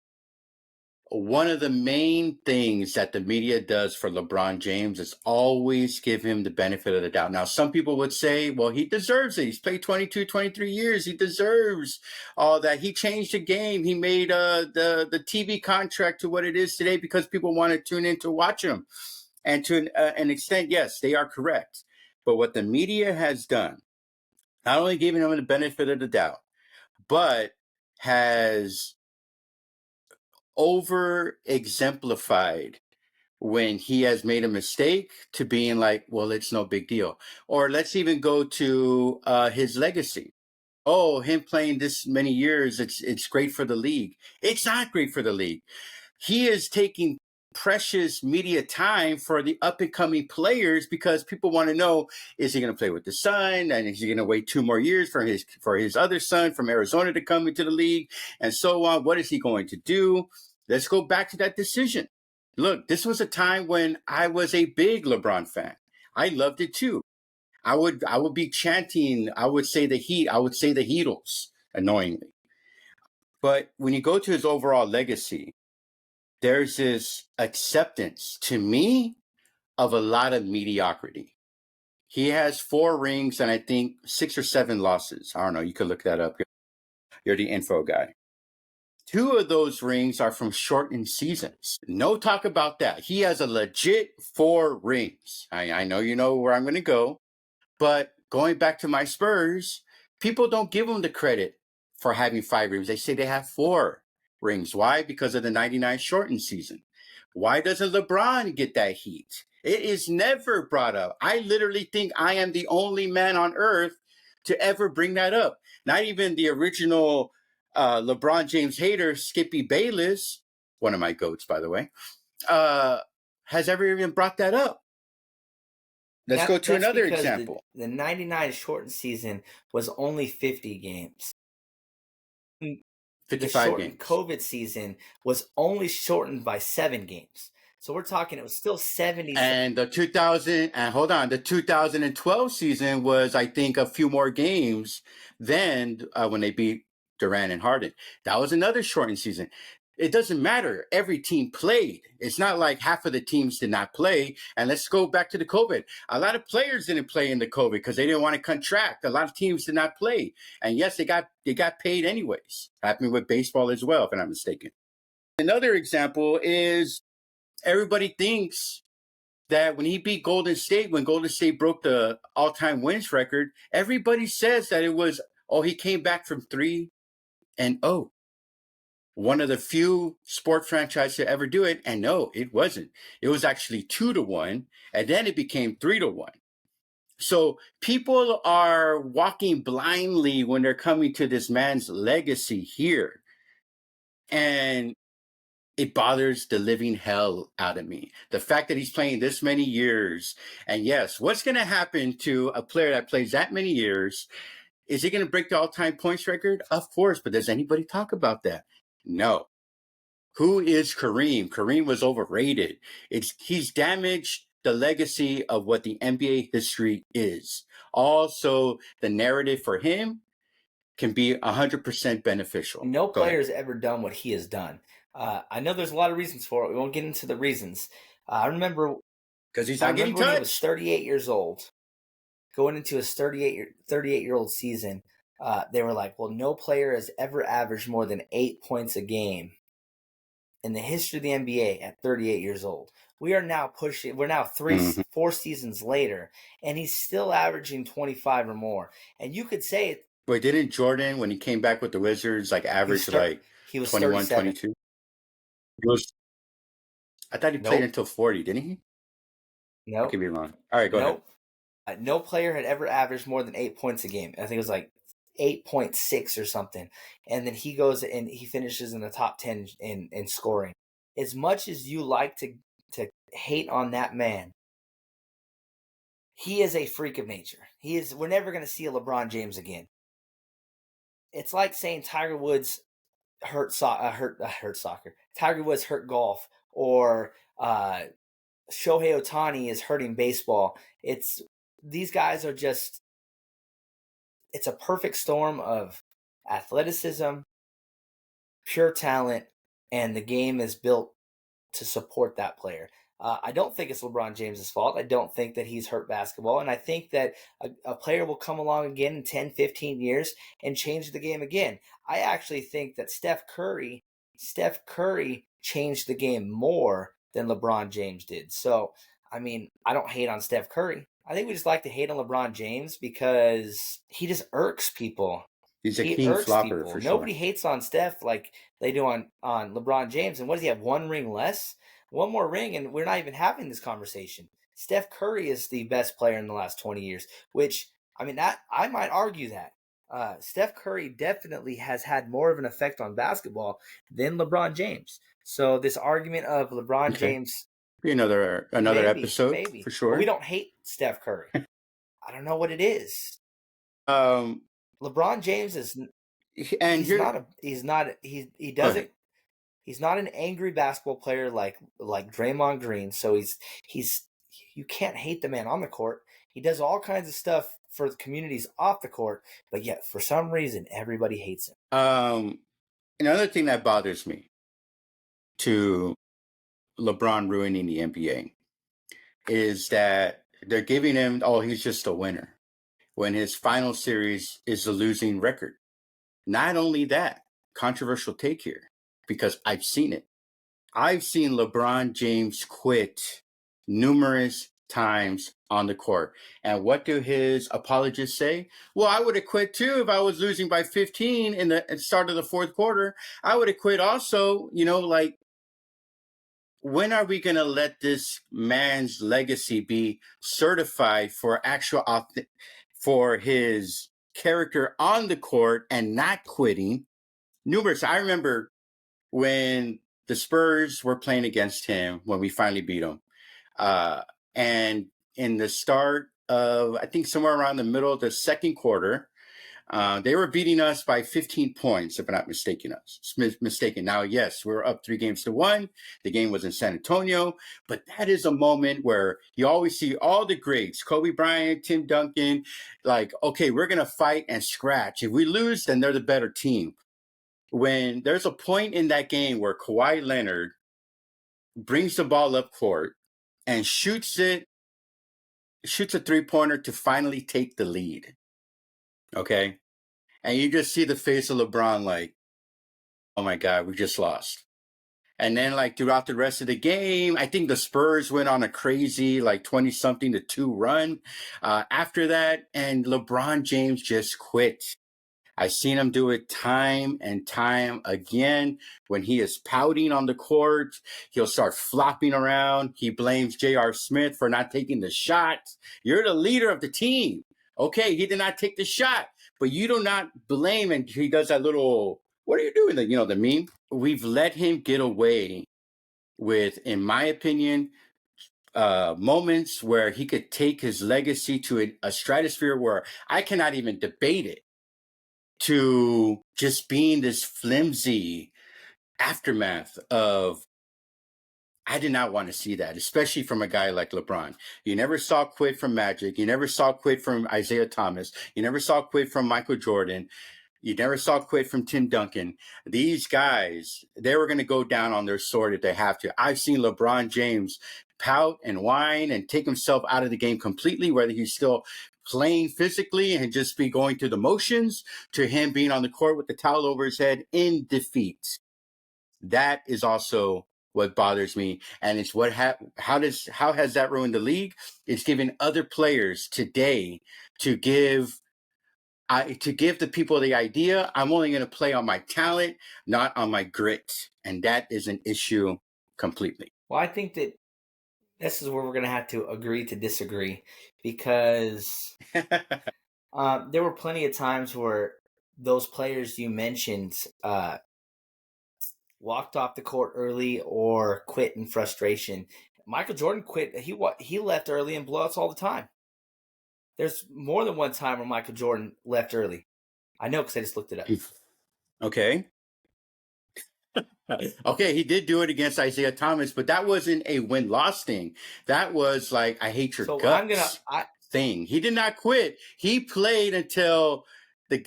Speaker 1: One of the main things that the media does for LeBron James is always give him the benefit of the doubt. Now, some people would say, well, he deserves it. He's played 22, 23 years. He deserves all that. He changed the game. He made the TV contract to what it is today because people want to tune in to watch him. And to an extent, yes, they are correct. But what the media has done, not only giving him the benefit of the doubt, but has over exemplified when he has made a mistake to being like, well, it's no big deal. Or let's even go to his legacy. Oh, him playing this many years, it's great for the league. It's not great for the league. He is taking precious media time for the up and coming players because people want to know, is he going to play with the son? And is he going to wait 2 more years for his other son from Arizona to come into the league and so on? What is he going to do? Let's go back to that decision. Look, this was a time when I was a big LeBron fan. I loved it too. I would be chanting, I would say the Heatles, annoyingly. But when you go to his overall legacy, there's this acceptance, to me, of a lot of mediocrity. He has 4 rings and I think 6 or 7 losses. I don't know. You could look that up. You're the info guy. 2 of those rings are from shortened seasons. No talk about that. He has a legit 4 rings. I know you know where I'm going to go, but going back to my Spurs, people don't give them the credit for having 5 rings. They say they have 4 rings. Why? Because of the 99 shortened season. Why doesn't LeBron get that heat? It is never brought up. I literally think I am the only man on earth to ever bring that up. Not even the original LeBron James hater, Skippy Bayless, one of my goats, by the way, has ever even brought that up. Let's go to another example.
Speaker 5: The 99 shortened season was only 50 games.
Speaker 1: 55 games.
Speaker 5: COVID season was only shortened by 7 games. So we're talking, it was still 70.
Speaker 1: And the 2012 season was, I think, a few more games than when they beat Durant and Harden. That was another shortened season. It doesn't matter. Every team played. It's not like half of the teams did not play. And let's go back to the COVID. A lot of players didn't play in the COVID because they didn't want to contract. A lot of teams did not play. And yes, they got paid anyways. Happened with baseball as well, if I'm not mistaken. Another example is everybody thinks that when he beat Golden State, when Golden State broke the all-time wins record, everybody says that it was, he came back from 3-0. One of the few sport franchises to ever do it. And no, it wasn't. It was actually 2-1. And then it became 3-1. So people are walking blindly when they're coming to this man's legacy here. And it bothers the living hell out of me. The fact that he's playing this many years. And yes, what's going to happen to a player that plays that many years? Is he going to break the all-time points record? Of course. But does anybody talk about that? No. Who is Kareem? Kareem was overrated. He's damaged the legacy of what the NBA history is. Also, the narrative for him can be 100% beneficial.
Speaker 5: No player has ever done what he has done. I know there's a lot of reasons for it. We won't get into the reasons. I remember
Speaker 1: because he's not getting touched.
Speaker 5: When he was 38 years old, going into his 38-year-old season, they were like, well, no player has ever averaged more than 8 points a game in the history of the NBA at 38 years old. We're now 4 seasons later, and he's still averaging 25 or more. And you could say it.
Speaker 1: Wait, didn't Jordan, when he came back with the Wizards, average
Speaker 5: he was
Speaker 1: 21,
Speaker 5: 37.
Speaker 1: 22? I thought he played until 40, didn't he?
Speaker 5: No.
Speaker 1: I could be wrong. All right, go ahead.
Speaker 5: No player had ever averaged more than 8 points a game. I think it was 8.6 or something. And then he goes and he finishes in the top 10 in scoring. As much as you like to hate on that man, he is a freak of nature. We're never going to see a LeBron James again. It's like saying Tiger Woods hurt soccer. Tiger Woods hurt golf, or Shohei Ohtani is hurting baseball. These guys are just, it's a perfect storm of athleticism, pure talent, and the game is built to support that player. I don't think it's LeBron James' fault. I don't think that he's hurt basketball. And I think that a player will come along again in 10, 15 years and change the game again. I actually think that Steph Curry changed the game more than LeBron James did. So, I mean, I don't hate on Steph Curry. I think we just like to hate on LeBron James because he just irks people.
Speaker 1: He's a king flopper for sure.
Speaker 5: Nobody hates on Steph like they do on LeBron James. And what does he have? 1 ring less? 1 more ring, and we're not even having this conversation. Steph Curry is the best player in the last 20 years, which, I mean, that I might argue that. Steph Curry definitely has had more of an effect on basketball than LeBron James. So this argument of LeBron James...
Speaker 1: Be another episode, for sure.
Speaker 5: But we don't hate Steph Curry. I don't know what it is. LeBron James is... He's not an angry basketball player like Draymond Green. So you can't hate the man on the court. He does all kinds of stuff for the communities off the court, but yet for some reason everybody hates him.
Speaker 1: Another thing that bothers me to LeBron ruining the NBA is that they're giving him, he's just a winner, when his final series is a losing record. Not only that, controversial take here, because I've seen it. I've seen LeBron James quit numerous times on the court. And what do his apologists say? Well, I would have quit too if I was losing by 15 in the start of the fourth quarter. I would have quit also, like, when are we going to let this man's legacy be certified for for his character on the court and not quitting? Numerous. I remember when the Spurs were playing against him when we finally beat him. And in the start of, I think somewhere around the middle of the second quarter, they were beating us by 15 points, if I'm not mistaken. Now, yes, we were up 3-1. The game was in San Antonio, but that is a moment where you always see all the greats, Kobe Bryant, Tim Duncan, like, okay, we're going to fight and scratch. If we lose, then they're the better team. When there's a point in that game where Kawhi Leonard brings the ball up court and shoots a three-pointer to finally take the lead. Okay? And you just see the face of LeBron like, oh my God, we just lost. And then like throughout the rest of the game, I think the Spurs went on a crazy like 20-something to 2 run after that. And LeBron James just quit. I've seen him do it time and time again. When he is pouting on the court, he'll start flopping around. He blames J.R. Smith for not taking the shot. You're the leader of the team. Okay, he did not take the shot, but you do not blame. And he does that little, what are you doing? The meme. We've let him get away with, in my opinion, moments where he could take his legacy to a stratosphere where I cannot even debate it, to just being this flimsy aftermath of, I did not want to see that, especially from a guy like LeBron. You never saw quit from Magic. You never saw quit from Isaiah Thomas. You never saw quit from Michael Jordan. You never saw quit from Tim Duncan. These guys, they were going to go down on their sword if they have to. I've seen LeBron James pout and whine and take himself out of the game completely, whether he's still playing physically and just be going through the motions, to him being on the court with the towel over his head in defeat. That is also what bothers me, and it's how has that ruined the league? It's giving other players today to give the people the idea, I'm only going to play on my talent, not on my grit, and that is an issue completely.
Speaker 5: Well, I think that this is where we're going to have to agree to disagree, because there were plenty of times where those players you mentioned walked off the court early or quit in frustration. Michael Jordan quit. He left early in blowouts all the time. There's more than one time where Michael Jordan left early. I know because I just looked it up.
Speaker 1: Okay. Okay, he did do it against Isaiah Thomas, but that wasn't a win-loss thing. That was like, I hate your guts thing. He did not quit. He played until the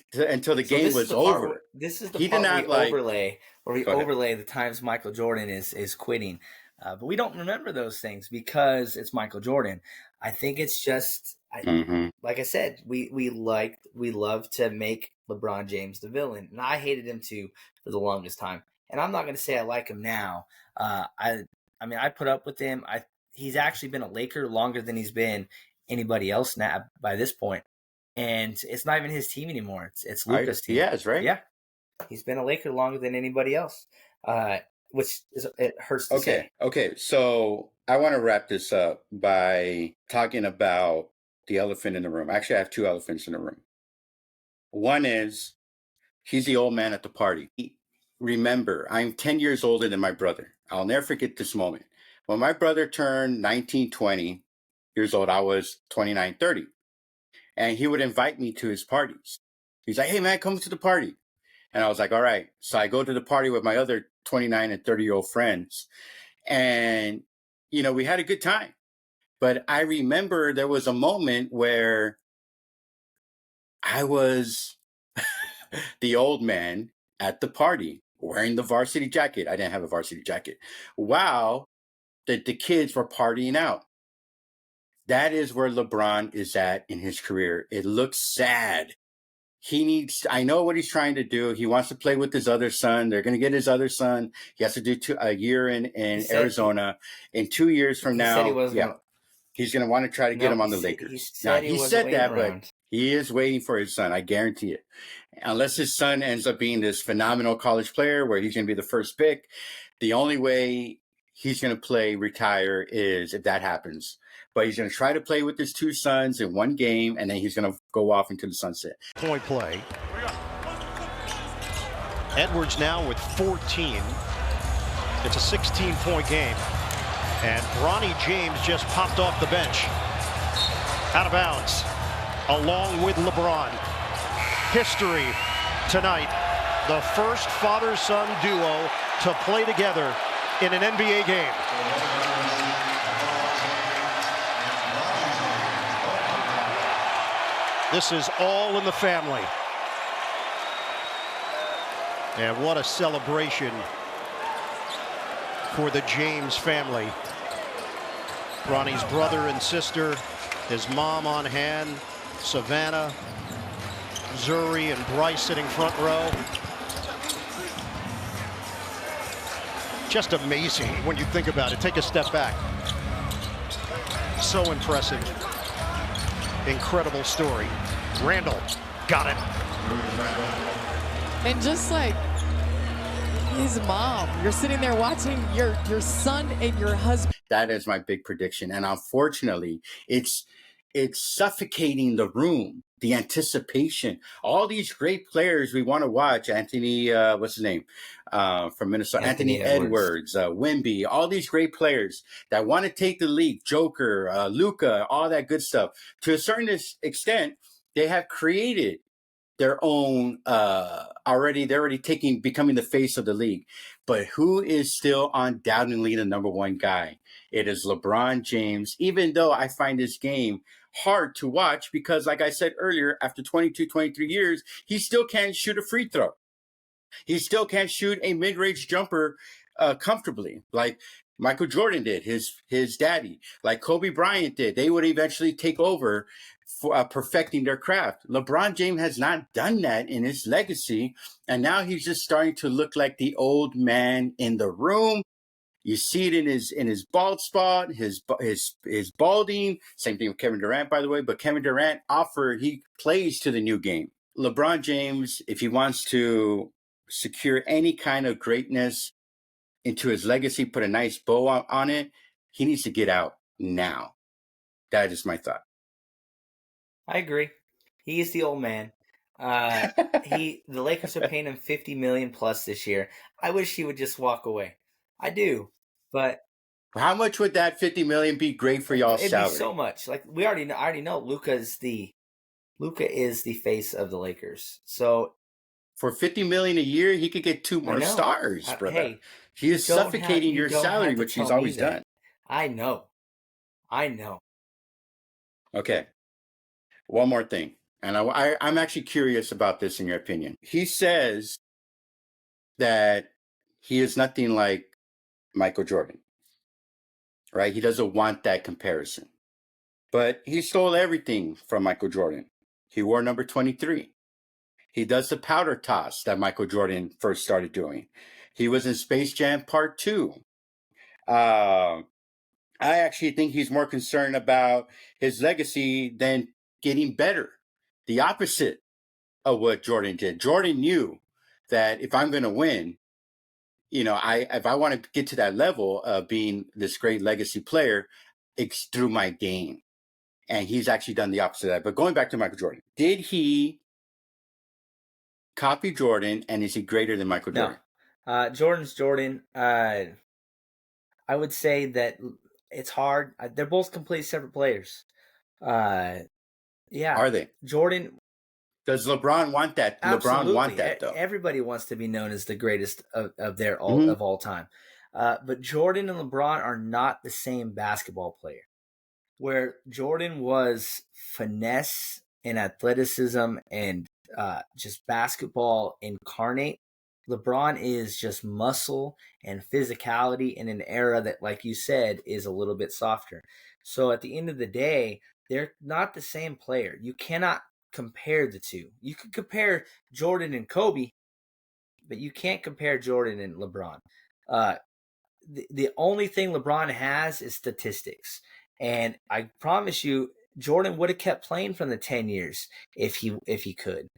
Speaker 1: game was over.
Speaker 5: This is the part where we overlay the times Michael Jordan is quitting. But we don't remember those things because it's Michael Jordan. I think it's just, like I said, we love to make LeBron James the villain, and I hated him too for the longest time. And I'm not going to say I like him now. I mean, I put up with him. He's actually been a Laker longer than he's been anybody else now by this point. And it's not even his team anymore. It's Luka's team.
Speaker 1: Yeah, that's right.
Speaker 5: Yeah, he's been a Laker longer than anybody else, which it hurts to say.
Speaker 1: Okay, so I want to wrap this up by talking about the elephant in the room. Actually, I have 2 elephants in the room. One is, he's the old man at the party. Remember, I'm 10 years older than my brother. I'll never forget this moment. When my brother turned 19, 20 years old, I was 29, 30. And he would invite me to his parties. He's like, hey, man, come to the party. And I was like, all right. So I go to the party with my other 29 and 30-year-old friends. And, we had a good time. But I remember there was a moment where I was the old man at the party wearing the varsity jacket. I didn't have a varsity jacket. Wow, the kids were partying out. That is where LeBron is at in his career. It looks sad. I know what he's trying to do. He wants to play with his other son. They're going to get his other son. He has to do a year in Arizona. In 2 years from now.
Speaker 5: Said he wasn't
Speaker 1: He's going to want to try to get him on the Lakers.
Speaker 5: He said
Speaker 1: he said that, but he is waiting for his son. I guarantee it. Unless his son ends up being this phenomenal college player where he's going to be the first pick, the only way he's going to retire is if that happens. But he's going to try to play with his two sons in one game, and then he's going to go off into the sunset.
Speaker 12: Point play. Edwards now with 14. It's a 16-point game. And LeBron James just popped off the bench. Out of bounds. Along with LeBron. History tonight. The first father-son duo to play together in an NBA game. This is all in the family. And what a celebration for the James family. Ronnie's brother and sister, his mom on hand, Savannah, Zuri, and Bryce sitting front row. Just amazing when you think about it. Take a step back. So impressive. Incredible story. Randall got it.
Speaker 13: And just like his mom, you're sitting there watching your son and your husband.
Speaker 1: That is my big prediction. And unfortunately, it's suffocating the room, the anticipation. All these great players we want to watch. Anthony, what's his name? From Minnesota. Anthony Edwards, Wemby, all these great players that want to take the league. Joker, Luka, all that good stuff. To a certain extent, they have created their own already. They're already becoming the face of the league. But who is still undoubtedly the number one guy? It is LeBron James, even though I find this game hard to watch because, like I said earlier, after 22, 23 years, he still can't shoot a free throw. He still can't shoot a mid-range jumper comfortably, like Michael Jordan did, his daddy, like Kobe Bryant did. They would eventually take over for perfecting their craft. LeBron James has not done that in his legacy, and now he's just starting to look like the old man in the room. You see it in his bald spot, his balding. Same thing with Kevin Durant, by the way. But Kevin Durant he plays to the new game. LeBron James, if he wants to secure any kind of greatness into his legacy, put a nice bow on it, he needs to get out now. That is my thought.
Speaker 5: I agree. He is the old man. The Lakers are paying him $50 million plus this year. I wish he would just walk away. I do, but
Speaker 1: how much would that $50 million be great for y'all's salary?
Speaker 5: It'd be so much. Like I already know Luka is the face of the Lakers. So
Speaker 1: for $50 million a year, he could get 2 more stars, brother. Hey, he is suffocating your salary, which he's always done.
Speaker 5: I know.
Speaker 1: Okay, one more thing, and I'm actually curious about this in your opinion. He says that he is nothing like Michael Jordan, right? He doesn't want that comparison. But he stole everything from Michael Jordan. He wore number 23. He does the powder toss that Michael Jordan first started doing. He was in Space Jam Part 2. I actually think he's more concerned about his legacy than getting better. The opposite of what Jordan did. Jordan knew that if I'm going to win, if I want to get to that level of being this great legacy player, it's through my game. And he's actually done the opposite of that. But going back to Michael Jordan, did he copy Jordan, and is he greater than Michael Jordan?
Speaker 5: No. Jordan's Jordan. I would say that it's hard. They're both completely separate players. Yeah.
Speaker 1: Are they?
Speaker 5: Jordan...
Speaker 1: Does LeBron want that?
Speaker 5: Absolutely.
Speaker 1: LeBron want that, though.
Speaker 5: Everybody wants to be known as the greatest of all time. But Jordan and LeBron are not the same basketball player. Where Jordan was finesse and athleticism and just basketball incarnate, LeBron is just muscle and physicality in an era that, like you said, is a little bit softer. So at the end of the day, they're not the same player. You cannot compare the two. You could compare Jordan and Kobe, but you can't compare Jordan and LeBron. The only thing LeBron has is statistics, And I promise you, Jordan would have kept playing from the 10 years if he could.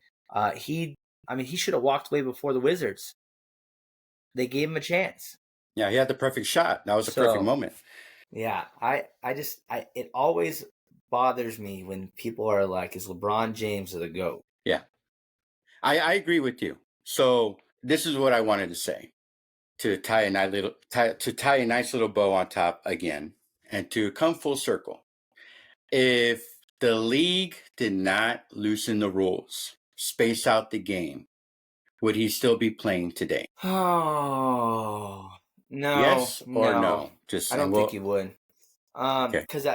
Speaker 5: He should have walked away before the Wizards. They gave him a chance.
Speaker 1: Yeah, he had the perfect shot. That was a perfect moment.
Speaker 5: Yeah, it always bothers me when people are like, is LeBron James the GOAT?
Speaker 1: Yeah. I agree with you. So this is what I wanted to say to tie a nice little bow on top again and to come full circle. If the league did not loosen the rules, space out the game, would he still be playing today?
Speaker 5: Oh, no.
Speaker 1: Yes or no?
Speaker 5: I don't think he would. Because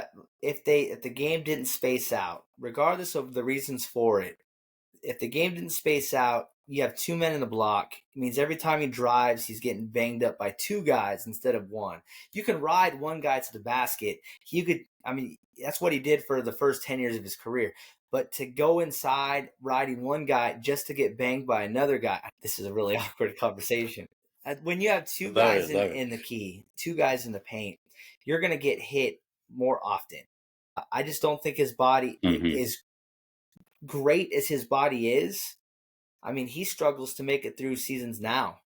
Speaker 5: if the game didn't space out, regardless of the reasons for it, if the game didn't space out, you have two men in the block. It means every time he drives, he's getting banged up by two guys instead of one. You can ride one guy to the basket. That's what he did for the first 10 years of his career. But to go inside riding one guy just to get banged by another guy, this is a really awkward conversation. When you have two guys in the key, two guys in the paint, you're going to get hit more often. I just don't think his body is great as his body is. I mean, he struggles to make it through seasons now.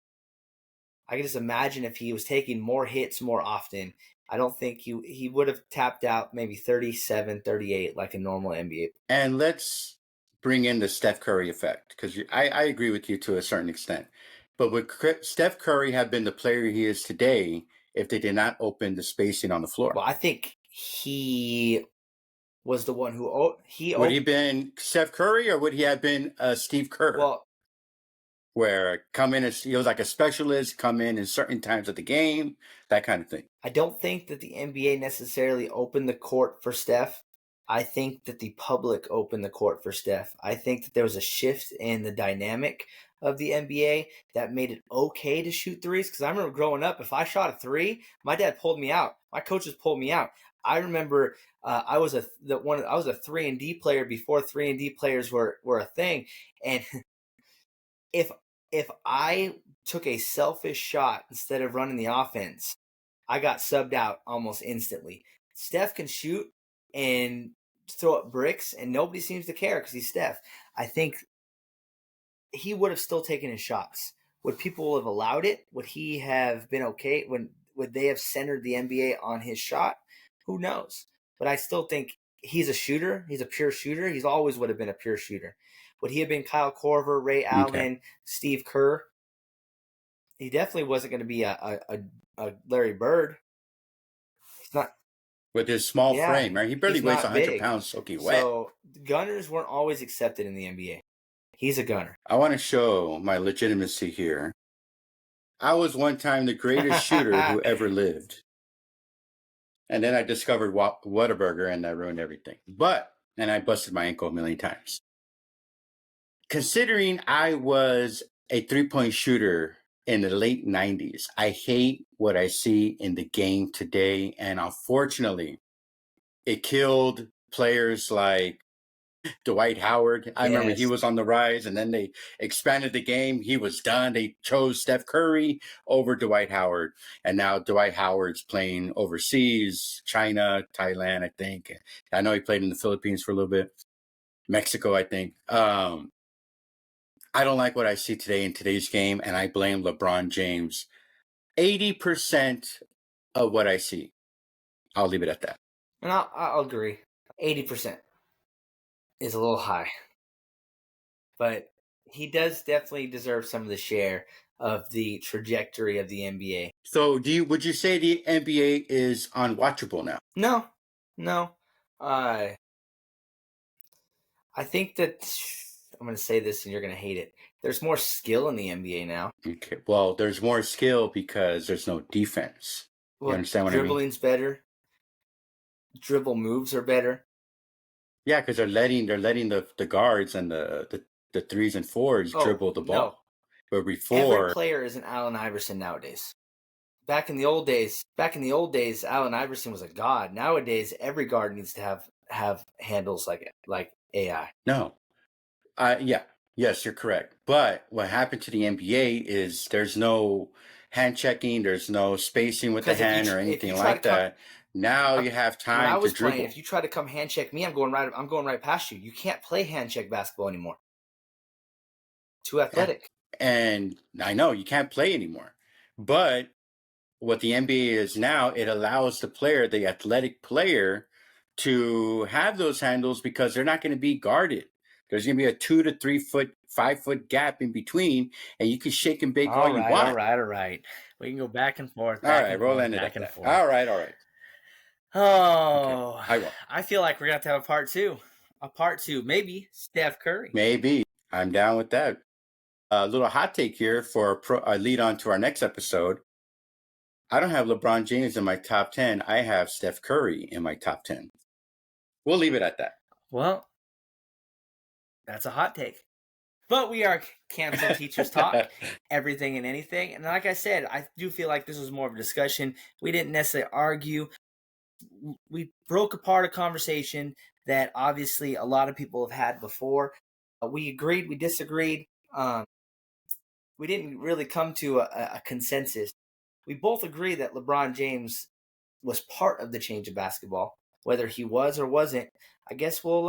Speaker 5: I can just imagine if he was taking more hits more often, I don't think he would have tapped out maybe 37, 38 like a normal NBA.
Speaker 1: And let's bring in the Steph Curry effect, because I agree with you to a certain extent. But would Steph Curry have been the player he is today if they did not open the spacing on the floor?
Speaker 5: Well, I think he was the one who
Speaker 1: would he have been Steph Curry, or would he have been Steve Kerr?
Speaker 5: Well,
Speaker 1: where come in as he was like a specialist, come in certain times of the game, that kind of thing.
Speaker 5: I don't think that the NBA necessarily opened the court for Steph. I think that the public opened the court for Steph. I think that there was a shift in the dynamic of the NBA that made it okay to shoot threes. Because I remember growing up, if I shot a three, my dad pulled me out. My coaches pulled me out. I remember I was a 3-and-D player before 3-and-D players were a thing, and if I took a selfish shot instead of running the offense, I got subbed out almost instantly. Steph can shoot and throw up bricks, and nobody seems to care because he's Steph. I think he would have still taken his shots. Would people have allowed it? Would he have been okay? Would they have centered the NBA on his shot? Who knows? But I still think he's a shooter. He's a pure shooter. He's always would have been a pure shooter. Would he have been Kyle Korver, Ray Allen, Steve Kerr? He definitely wasn't going to be a Larry Bird. He's not.
Speaker 1: With his small frame, right? He barely weighs 100 pounds soaking wet.
Speaker 5: So gunners weren't always accepted in the NBA. He's a gunner.
Speaker 1: I want to show my legitimacy here. I was one time the greatest shooter who ever lived. And then I discovered Whataburger, and that ruined everything. And I busted my ankle a million times. Considering I was a three-point shooter in the late 90s, I hate what I see in the game today. And unfortunately, it killed players like Dwight Howard. I remember he was on the rise, and then they expanded the game. He was done. They chose Steph Curry over Dwight Howard. And now Dwight Howard's playing overseas, China, Thailand, I think. I know he played in the Philippines for a little bit. Mexico, I think. I don't like what I see today in today's game, and I blame LeBron James. 80% of what I see. I'll leave it at that.
Speaker 5: And I'll agree. 80% is a little high. But he does definitely deserve some of the share of the trajectory of the NBA.
Speaker 1: So would you say the NBA is unwatchable now?
Speaker 5: No. I think that I'm going to say this and you're going to hate it. There's more skill in the NBA now.
Speaker 1: Okay. Well, there's more skill because there's no defense. You understand what I mean?
Speaker 5: Dribbling's better. Dribble moves are better.
Speaker 1: Yeah, because they're letting the guards and the 3s and 4s dribble the ball.
Speaker 5: No.
Speaker 1: But before,
Speaker 5: every player is an Allen Iverson nowadays. Back in the old days, Allen Iverson was a god. Nowadays, every guard needs to have handles like AI.
Speaker 1: No. Yes, you're correct. But what happened to the NBA is there's no hand checking, there's no spacing with the hand or anything like that. Now you have
Speaker 5: When I
Speaker 1: time
Speaker 5: was
Speaker 1: to dribble.
Speaker 5: playing, if you try to come hand check me, I'm going right past you. You can't play hand check basketball anymore. Too athletic.
Speaker 1: And I know you can't play anymore. But what the NBA is now, it allows the athletic player, to have those handles because they're not going to be guarded. There's going to be a 2 to 3 foot, 5 foot gap in between, and you can shake and bake all you want.
Speaker 5: All right. We can go back and forth.
Speaker 1: All right, we'll end it at that. All right.
Speaker 5: Oh,
Speaker 1: okay, I will.
Speaker 5: I feel like we're going to have to have a part two. Maybe Steph Curry.
Speaker 1: Maybe. I'm down with that. A little hot take here for a lead on to our next episode. I don't have LeBron James in my top 10. I have Steph Curry in my top 10. We'll leave it at that.
Speaker 5: Well, that's a hot take. But we are Cancel Teachers Talk, everything and anything. And like I said, I do feel like this was more of a discussion. We didn't necessarily argue. We broke apart a conversation that obviously a lot of people have had before. We agreed, we disagreed. We didn't really come to a consensus. We both agree that LeBron James was part of the change of basketball. Whether he was or wasn't, I guess we'll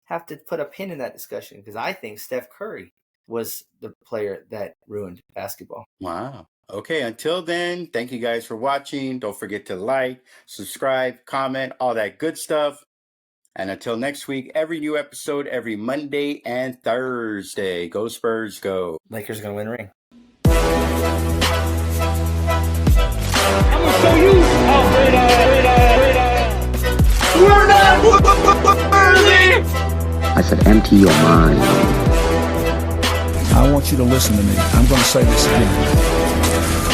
Speaker 5: have to put a pin in that discussion, because I think Steph Curry was the player that ruined basketball.
Speaker 1: Wow. Okay, until then, thank you guys for watching. Don't forget to like, subscribe, comment, all that good stuff. And until next week, every new episode, every Monday and Thursday. Go Spurs, go.
Speaker 5: Lakers are going to win a ring.
Speaker 8: I'm going to show you how great We're not worthy!
Speaker 3: I said, empty your mind.
Speaker 4: I want you to listen to me. I'm going to say this again.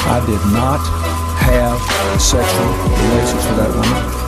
Speaker 4: I did not have sexual relations with that woman.